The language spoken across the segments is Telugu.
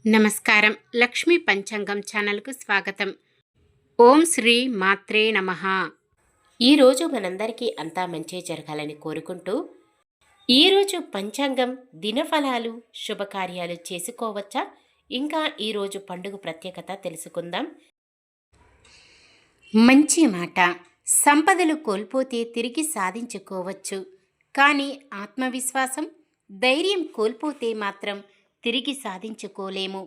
నమస్కారం. లక్ష్మీ పంచాంగం ఛానల్కు స్వాగతం. ఓం శ్రీ మాత్రే నమః. ఈరోజు మనందరికీ అంతా మంచి జరగాలని కోరుకుంటూ, ఈరోజు పంచాంగం దినఫలాలు శుభకార్యాలు చేసుకోవచ్చా, ఇంకా ఈరోజు పండుగ ప్రత్యేకత తెలుసుకుందాం. మంచి మాట. సంపదలు కోల్పోతే తిరిగి సాధించుకోవచ్చు, కానీ ఆత్మవిశ్వాసం, ధైర్యం కోల్పోతే మాత్రం తిరిగి సాధించుకోలేము.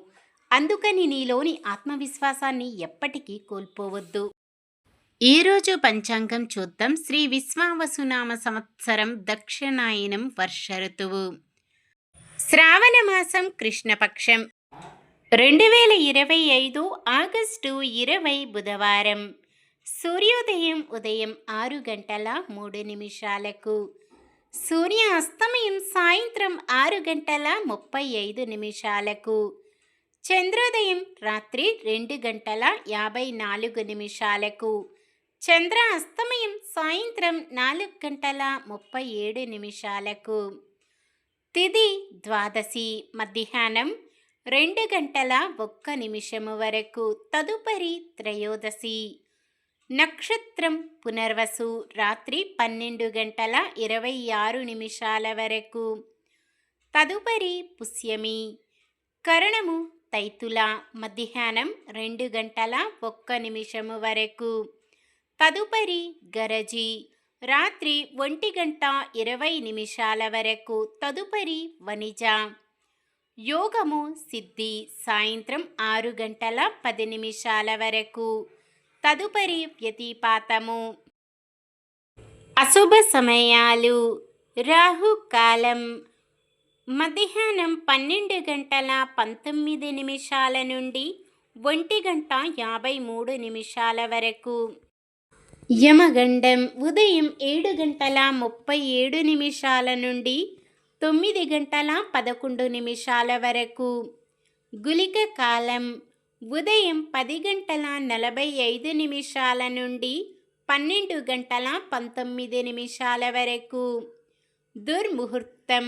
అందుకని నీలోని ఆత్మవిశ్వాసాన్ని ఎప్పటికీ కోల్పోవద్దు. ఈరోజు పంచాంగం చూద్దాం. శ్రీ విశ్వావసునామ సంవత్సరం దక్షిణాయనం వర్ష ఋతువు, శ్రావణ మాసం కృష్ణపక్షం, 2025 ఆగస్టు 20 బుధవారం. సూర్యోదయం ఉదయం 6 గంటల 3 నిమిషాలకు, సూర్యాస్తమయం సాయంత్రం 6 గంటల 35 నిమిషాలకు, చంద్రోదయం రాత్రి 2 గంటల 54 నిమిషాలకు, చంద్ర అస్తమయం సాయంత్రం 4 గంటల 37 నిమిషాలకు. తిథి ద్వాదశి, మధ్యాహ్నం 2 గంటల 1 నిమిషము వరకు, తదుపరి త్రయోదశి. నక్షత్రం పునర్వసు, రాత్రి 12 గంటల 26 నిమిషాల వరకు, తదుపరి పుష్యమి. కరణము తైతుల, మధ్యాహ్నం 2 గంటల 1 నిమిషము వరకు, తదుపరి గరజి. రాత్రి 1 గంట 20 నిమిషాల వరకు, తదుపరి వనిజ. యోగము సిద్ధి, సాయంత్రం 6 గంటల 10 నిమిషాల వరకు, తదుపరి వ్యతిపాతము. అశుభ సమయాలు: రాహుకాలం మధ్యాహ్నం 12 గంటల 19 నిమిషాల నుండి 1 గంట 53 నిమిషాల వరకు, యమగండం ఉదయం 7 గంటల 37 నిమిషాల నుండి 9 గంటల 11 నిమిషాల వరకు, గుళిక కాలం ఉదయం 10 గంటల 45 నిమిషాల నుండి 12 గంటల 19 నిమిషాల వరకు, దుర్ముహూర్తం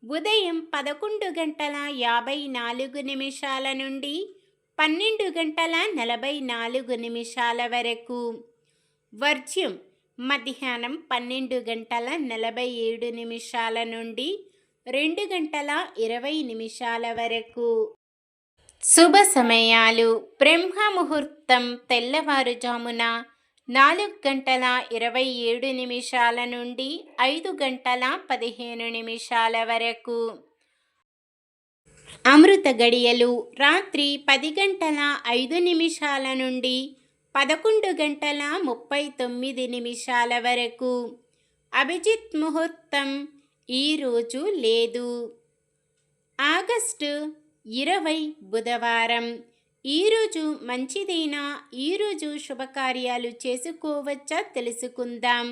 ఉదయం 11 గంటల 54 నిమిషాల నుండి 12 గంటల 44 నిమిషాల వరకు, వర్జ్యం మధ్యాహ్నం 12 గంటల 47 నిమిషాల నుండి 2 గంటల 20 నిమిషాల వరకు. శుభ సమయాలు: బ్రహ్మ ముహూర్తం తెల్లవారుజామున 4 గంటల 27 నిమిషాల నుండి 5 గంటల 15 నిమిషాల వరకు. అమృత గడియలు రాత్రి 10 గంటల 5 నిమిషాల నుండి 11 గంటల 39 నిమిషాల వరకు. అభిజిత్ ముహూర్తం ఈరోజు లేదు. ఆగస్టు 20 బుధవారం. ఈరోజు మంచిదైనా ఈరోజు శుభకార్యాలు చేసుకోవచ్చా తెలుసుకుందాం.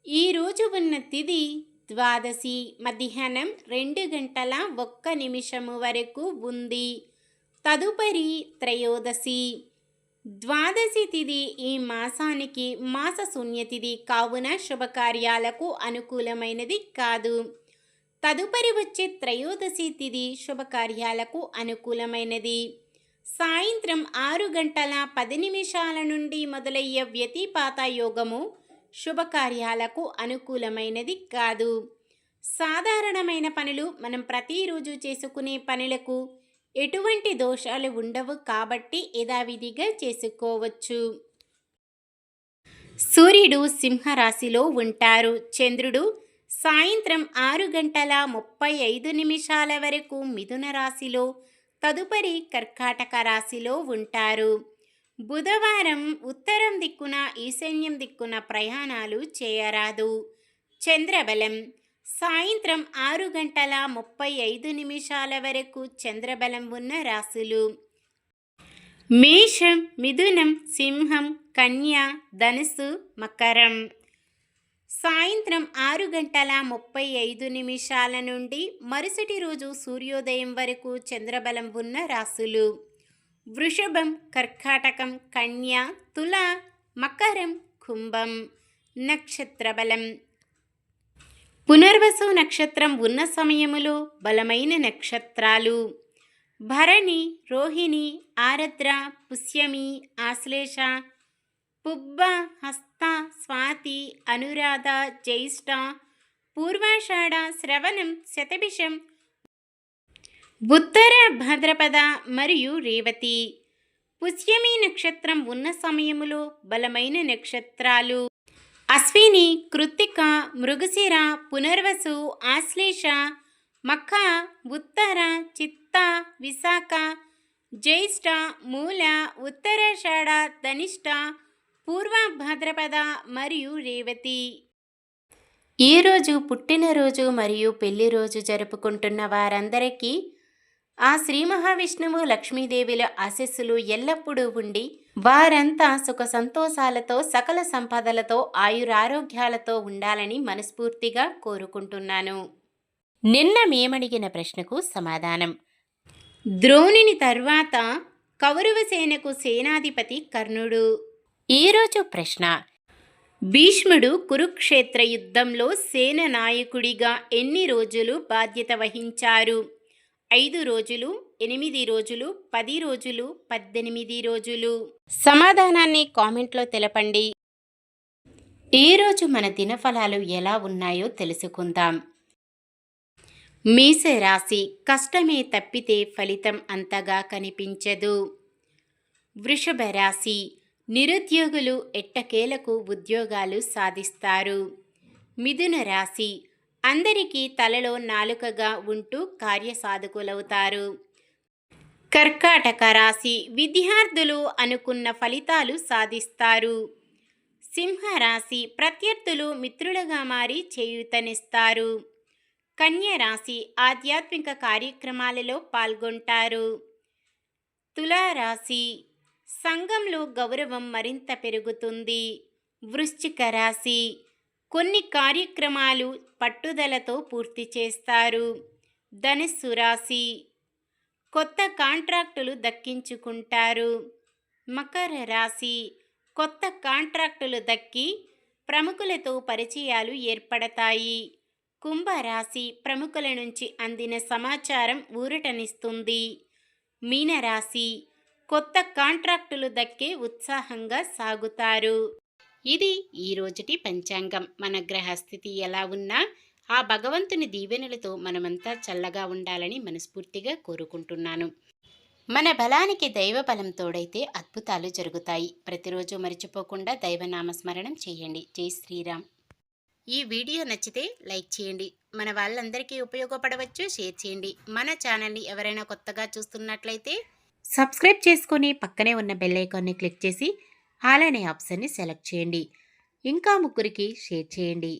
ఈరోజు ఉన్న తిథి ద్వాదశి, మధ్యాహ్నం 2 గంటల 1 నిమిషము వరకు ఉంది, తదుపరి త్రయోదశి. ద్వాదశి తిథి ఈ మాసానికి మాస శూన్యతిథి కావున శుభకార్యాలకు అనుకూలమైనది కాదు. తదుపరి వచ్చే త్రయోదశి తిథి శుభకార్యాలకు అనుకూలమైనది. సాయంత్రం 6 గంటల 10 నిమిషాల నుండి మొదలయ్యే వ్యతిపాత యోగము శుభకార్యాలకు అనుకూలమైనది కాదు. సాధారణమైన పనులు, మనం ప్రతిరోజు చేసుకునే పనులకు ఎటువంటి దోషాలు ఉండవు కాబట్టి యథావిధిగా చేసుకోవచ్చు. సూర్యుడు సింహరాశిలో ఉంటారు. చంద్రుడు సాయంత్రం 6 గంటల 35 నిమిషాల వరకు మిథున రాశిలో, తదుపరి కర్కాటక రాశిలో ఉంటారు. బుధవారం ఉత్తరం దిక్కున ఈశాన్యం దిక్కున ప్రయాణాలు చేయరాదు. చంద్రబలం సాయంత్రం 6 గంటల 35 నిమిషాల వరకు చంద్రబలం ఉన్న రాశులు: మేషం, మిథునం, సింహం, కన్య, ధనుసు, మకరం. సాయంత్రం 6 గంటల 35 నిమిషాల నుండి మరుసటి రోజు సూర్యోదయం వరకు చంద్రబలం ఉన్న రాశులు: వృషభం, కర్కాటకం, కన్య, తుల, మకరం, కుంభం. నక్షత్రబలం: పునర్వసు నక్షత్రం ఉన్న సమయములో బలమైన నక్షత్రాలు: భరణి, రోహిణి, ఆరద్ర, పుష్యమి, ఆశ్లేష, పుబ్బ, హస్త, స్వాతి, అనురాధ, జ్యేష్ఠ, పూర్వాషాఢ, శ్రవణం, శతభిషం, ఉత్తర భాద్రపద మరియు రేవతి. పుష్యమి నక్షత్రం ఉన్న సమయములో బలమైన నక్షత్రాలు అశ్విని, కృత్తిక, మృగశిర, పునర్వసు, ఆశ్లేష, మఖ, ఉత్తర, చిత్త, విశాఖ, జ్యేష్ఠ, మూల, ఉత్తరాషాఢ, ధనిష్ట, పూర్వ భాద్రపద మరియు రేవతి. ఈరోజు పుట్టినరోజు మరియు పెళ్లి రోజు జరుపుకుంటున్న వారందరికీ ఆ శ్రీ మహావిష్ణువు లక్ష్మీదేవిల ఆశీస్సులు ఎల్లప్పుడూ ఉండి వారంతా సుఖ సంతోషాలతో సకల సంపదలతో ఆయురారోగ్యాలతో ఉండాలని మనస్ఫూర్తిగా కోరుకుంటున్నాను. నిన్న మేమడిగిన ప్రశ్నకు సమాధానం. ద్రోణుని తర్వాత కౌరవ సేనకు సేనాధిపతి కర్ణుడు. ఈరోజు ప్రశ్న: భీష్ముడు కురుక్షేత్ర యుద్ధంలో సేన నాయకుడిగా ఎన్ని రోజులు బాధ్యత వహించారు? 5 రోజులు, 8 రోజులు, 10 రోజులు, 18 రోజులు? సమాధానాన్ని కామెంట్లో తెలపండి. ఈరోజు మన దినఫలాలు ఎలా ఉన్నాయో తెలుసుకుందాం. మేషరాశి: కష్టమే తప్పితే ఫలితం అంతగా కనిపించదు. వృషభ రాశి: నిరుద్యోగులు ఎట్టకేలకు ఉద్యోగాలు సాధిస్తారు. మిథున రాశి: అందరికీ తలలో నాలుకగా ఉంటూ కార్యసాధకులవుతారు. కర్కాటక రాశి: విద్యార్థులు అనుకున్న ఫలితాలు సాధిస్తారు. సింహరాశి: ప్రత్యర్థులు మిత్రులుగా మారి చేయూతనిస్తారు. కన్య రాశి: ఆధ్యాత్మిక కార్యక్రమాలలో పాల్గొంటారు. తులారాశి: సంఘంలో గౌరవం మరింత పెరుగుతుంది. వృశ్చిక రాశి: కొన్ని కార్యక్రమాలు పట్టుదలతో పూర్తి చేస్తారు. ధనుస్సు రాశి: కొత్త కాంట్రాక్టులు దక్కించుకుంటారు. మకర రాశి: కొత్త కాంట్రాక్టులు దక్కి ప్రముఖులతో పరిచయాలు ఏర్పడతాయి. కుంభరాశి: ప్రముఖుల నుంచి అందిన సమాచారం ఊరటనిస్తుంది. మీనరాశి: కొత్త కాంట్రాక్టులు దక్కే ఉత్సాహంగా సాగుతారు. ఇది ఈ రోజుటి పంచాంగం. మన గ్రహస్థితి ఎలా ఉన్నా ఆ భగవంతుని దీవెనలతో మనమంతా చల్లగా ఉండాలని మనస్ఫూర్తిగా కోరుకుంటున్నాను. మన బలానికి దైవ బలం తోడైతే అద్భుతాలు జరుగుతాయి. ప్రతిరోజు మర్చిపోకుండా దైవనామస్మరణం చేయండి. జై శ్రీరామ్. ఈ వీడియో నచ్చితే లైక్ చేయండి. మన వాళ్ళందరికీ ఉపయోగపడవచ్చు. షేర్ చేయండి. మన ఛానల్ని ఎవరైనా కొత్తగా చూస్తున్నట్లయితే సబ్స్క్రైబ్ చేసుకొని పక్కనే ఉన్న బెల్ ఐకాన్ని క్లిక్ చేసి ఆల్ అనే ఆప్షన్ని సెలెక్ట్ చేయండి. ఇంకా ముగ్గురికి షేర్ చేయండి.